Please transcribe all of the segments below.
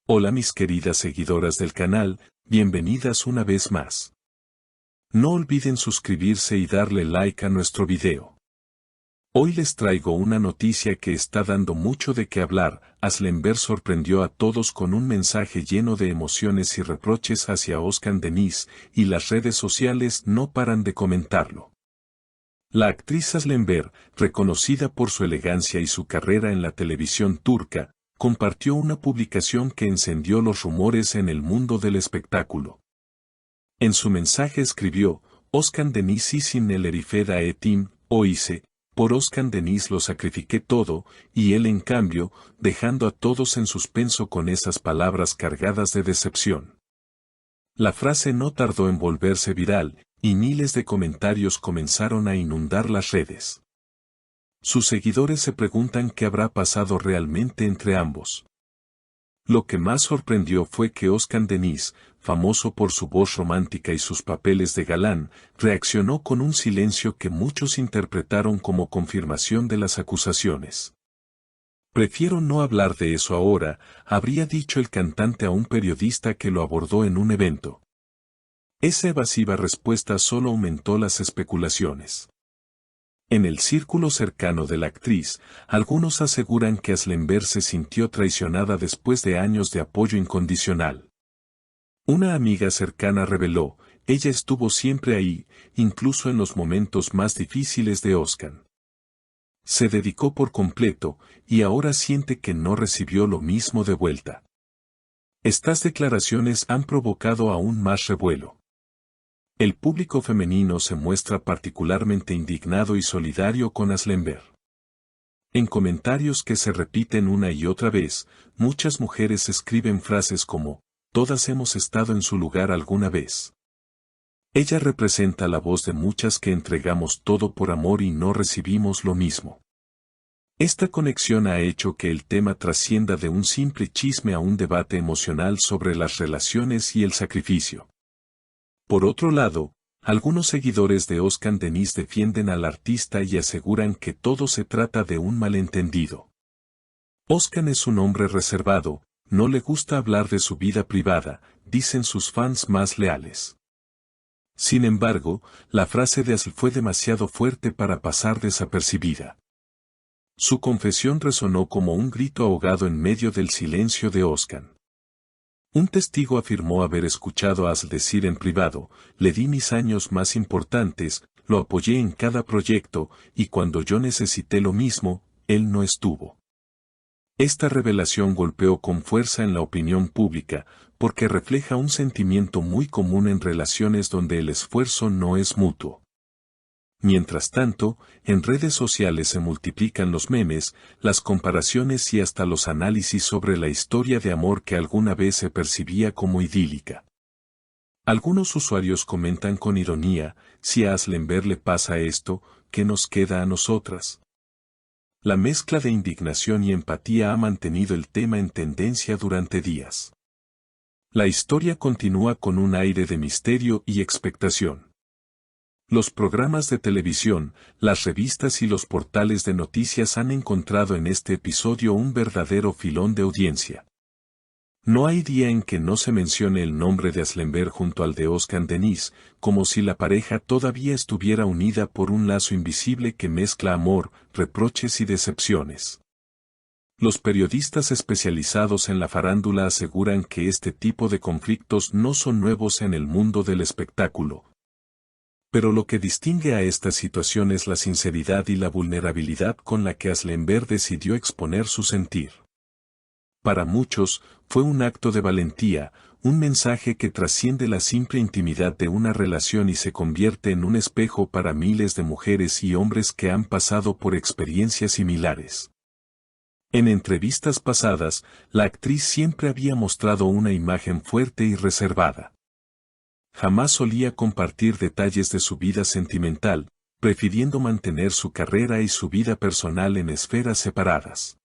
Hola mis queridas seguidoras del canal, bienvenidas una vez más. No olviden suscribirse y darle like a nuestro video. Hoy les traigo una noticia que está dando mucho de qué hablar. Aslemberg sorprendió a todos con un mensaje lleno de emociones y reproches hacia Özkan Deniz, y las redes sociales no paran de comentarlo. La actriz Aslemberg, reconocida por su elegancia y su carrera en la televisión turca, compartió una publicación que encendió los rumores en el mundo del espectáculo. En su mensaje escribió: Özkan Deniz için neler ifade ettim, o hice, por Özkan Deniz lo sacrifiqué todo, y él en cambio, dejando a todos en suspenso con esas palabras cargadas de decepción. La frase no tardó en volverse viral, y miles de comentarios comenzaron a inundar las redes. Sus seguidores se preguntan qué habrá pasado realmente entre ambos. Lo que más sorprendió fue que Özkan Deniz, famoso por su voz romántica y sus papeles de galán, reaccionó con un silencio que muchos interpretaron como confirmación de las acusaciones. Prefiero no hablar de eso ahora, habría dicho el cantante a un periodista que lo abordó en un evento. Esa evasiva respuesta solo aumentó las especulaciones. En el círculo cercano de la actriz, algunos aseguran que Aslemberg se sintió traicionada después de años de apoyo incondicional. Una amiga cercana reveló: ella estuvo siempre ahí, incluso en los momentos más difíciles de Özkan. Se dedicó por completo, y ahora siente que no recibió lo mismo de vuelta. Estas declaraciones han provocado aún más revuelo. El público femenino se muestra particularmente indignado y solidario con Aslemberg. En comentarios que se repiten una y otra vez, muchas mujeres escriben frases como: todas hemos estado en su lugar alguna vez. Ella representa la voz de muchas que entregamos todo por amor y no recibimos lo mismo. Esta conexión ha hecho que el tema trascienda de un simple chisme a un debate emocional sobre las relaciones y el sacrificio. Por otro lado, algunos seguidores de Özkan Deniz defienden al artista y aseguran que todo se trata de un malentendido. Özkan es un hombre reservado, no le gusta hablar de su vida privada, dicen sus fans más leales. Sin embargo, la frase de Asl fue demasiado fuerte para pasar desapercibida. Su confesión resonó como un grito ahogado en medio del silencio de Özkan. Un testigo afirmó haber escuchado a Asl decir en privado: le di mis años más importantes, lo apoyé en cada proyecto, y cuando yo necesité lo mismo, él no estuvo. Esta revelación golpeó con fuerza en la opinión pública, porque refleja un sentimiento muy común en relaciones donde el esfuerzo no es mutuo. Mientras tanto, en redes sociales se multiplican los memes, las comparaciones y hasta los análisis sobre la historia de amor que alguna vez se percibía como idílica. Algunos usuarios comentan con ironía: si a Aslemberg le pasa esto, ¿qué nos queda a nosotras? La mezcla de indignación y empatía ha mantenido el tema en tendencia durante días. La historia continúa con un aire de misterio y expectación. Los programas de televisión, las revistas y los portales de noticias han encontrado en este episodio un verdadero filón de audiencia. No hay día en que no se mencione el nombre de Aslemberg junto al de Özkan Deniz, como si la pareja todavía estuviera unida por un lazo invisible que mezcla amor, reproches y decepciones. Los periodistas especializados en la farándula aseguran que este tipo de conflictos no son nuevos en el mundo del espectáculo. Pero lo que distingue a esta situación es la sinceridad y la vulnerabilidad con la que Aslemberg decidió exponer su sentir. Para muchos, fue un acto de valentía, un mensaje que trasciende la simple intimidad de una relación y se convierte en un espejo para miles de mujeres y hombres que han pasado por experiencias similares. En entrevistas pasadas, la actriz siempre había mostrado una imagen fuerte y reservada. Jamás solía compartir detalles de su vida sentimental, prefiriendo mantener su carrera y su vida personal en esferas separadas.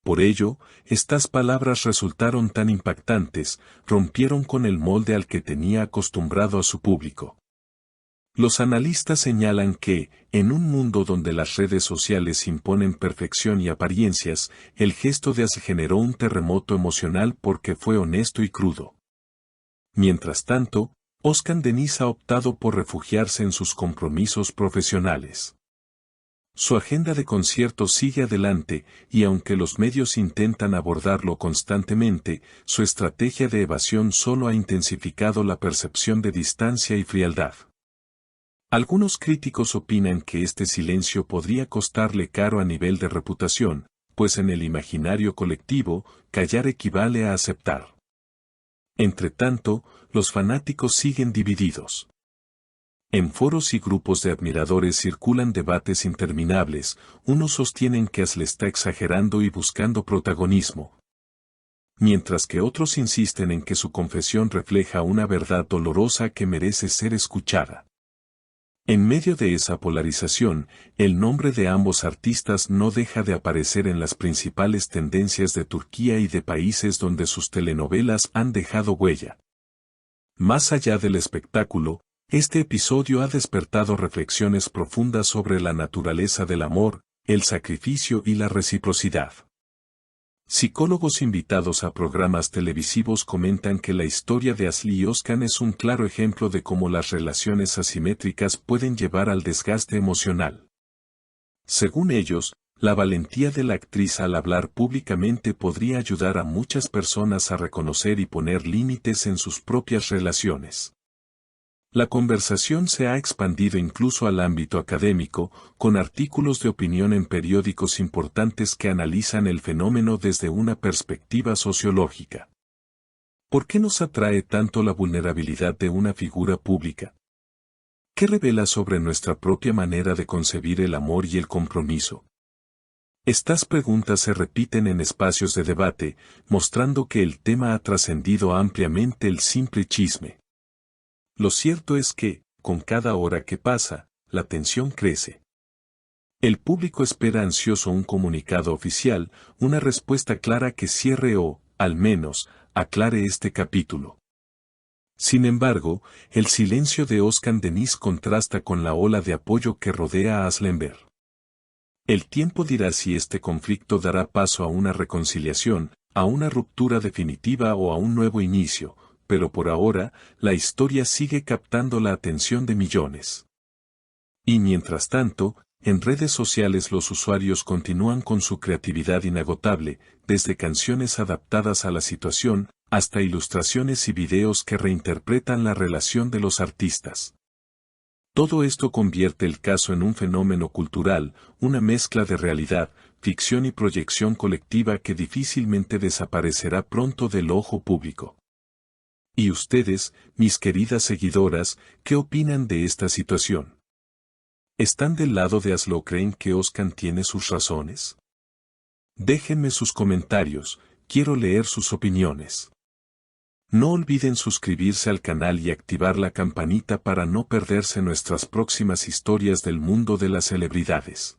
Por ello, estas palabras resultaron tan impactantes, rompieron con el molde al que tenía acostumbrado a su público. Los analistas señalan que, en un mundo donde las redes sociales imponen perfección y apariencias, el gesto de As generó un terremoto emocional porque fue honesto y crudo. Mientras tanto, Oscar Denis ha optado por refugiarse en sus compromisos profesionales. Su agenda de conciertos sigue adelante, y aunque los medios intentan abordarlo constantemente, su estrategia de evasión solo ha intensificado la percepción de distancia y frialdad. Algunos críticos opinan que este silencio podría costarle caro a nivel de reputación, pues en el imaginario colectivo, callar equivale a aceptar. Entretanto, los fanáticos siguen divididos. En foros y grupos de admiradores circulan debates interminables, unos sostienen que As le está exagerando y buscando protagonismo, mientras que otros insisten en que su confesión refleja una verdad dolorosa que merece ser escuchada. En medio de esa polarización, el nombre de ambos artistas no deja de aparecer en las principales tendencias de Turquía y de países donde sus telenovelas han dejado huella. Más allá del espectáculo, este episodio ha despertado reflexiones profundas sobre la naturaleza del amor, el sacrificio y la reciprocidad. Psicólogos invitados a programas televisivos comentan que la historia de Asli y Özkan es un claro ejemplo de cómo las relaciones asimétricas pueden llevar al desgaste emocional. Según ellos, la valentía de la actriz al hablar públicamente podría ayudar a muchas personas a reconocer y poner límites en sus propias relaciones. La conversación se ha expandido incluso al ámbito académico, con artículos de opinión en periódicos importantes que analizan el fenómeno desde una perspectiva sociológica. ¿Por qué nos atrae tanto la vulnerabilidad de una figura pública? ¿Qué revela sobre nuestra propia manera de concebir el amor y el compromiso? Estas preguntas se repiten en espacios de debate, mostrando que el tema ha trascendido ampliamente el simple chisme. Lo cierto es que, con cada hora que pasa, la tensión crece. El público espera ansioso un comunicado oficial, una respuesta clara que cierre o, al menos, aclare este capítulo. Sin embargo, el silencio de Özkan Deniz contrasta con la ola de apoyo que rodea a Aslenber. El tiempo dirá si este conflicto dará paso a una reconciliación, a una ruptura definitiva o a un nuevo inicio, pero por ahora, la historia sigue captando la atención de millones. Y mientras tanto, en redes sociales los usuarios continúan con su creatividad inagotable, desde canciones adaptadas a la situación, hasta ilustraciones y videos que reinterpretan la relación de los artistas. Todo esto convierte el caso en un fenómeno cultural, una mezcla de realidad, ficción y proyección colectiva que difícilmente desaparecerá pronto del ojo público. ¿Y ustedes, mis queridas seguidoras, qué opinan de esta situación? ¿Están del lado de Asli o creen que Özkan tiene sus razones? Déjenme sus comentarios, quiero leer sus opiniones. No olviden suscribirse al canal y activar la campanita para no perderse nuestras próximas historias del mundo de las celebridades.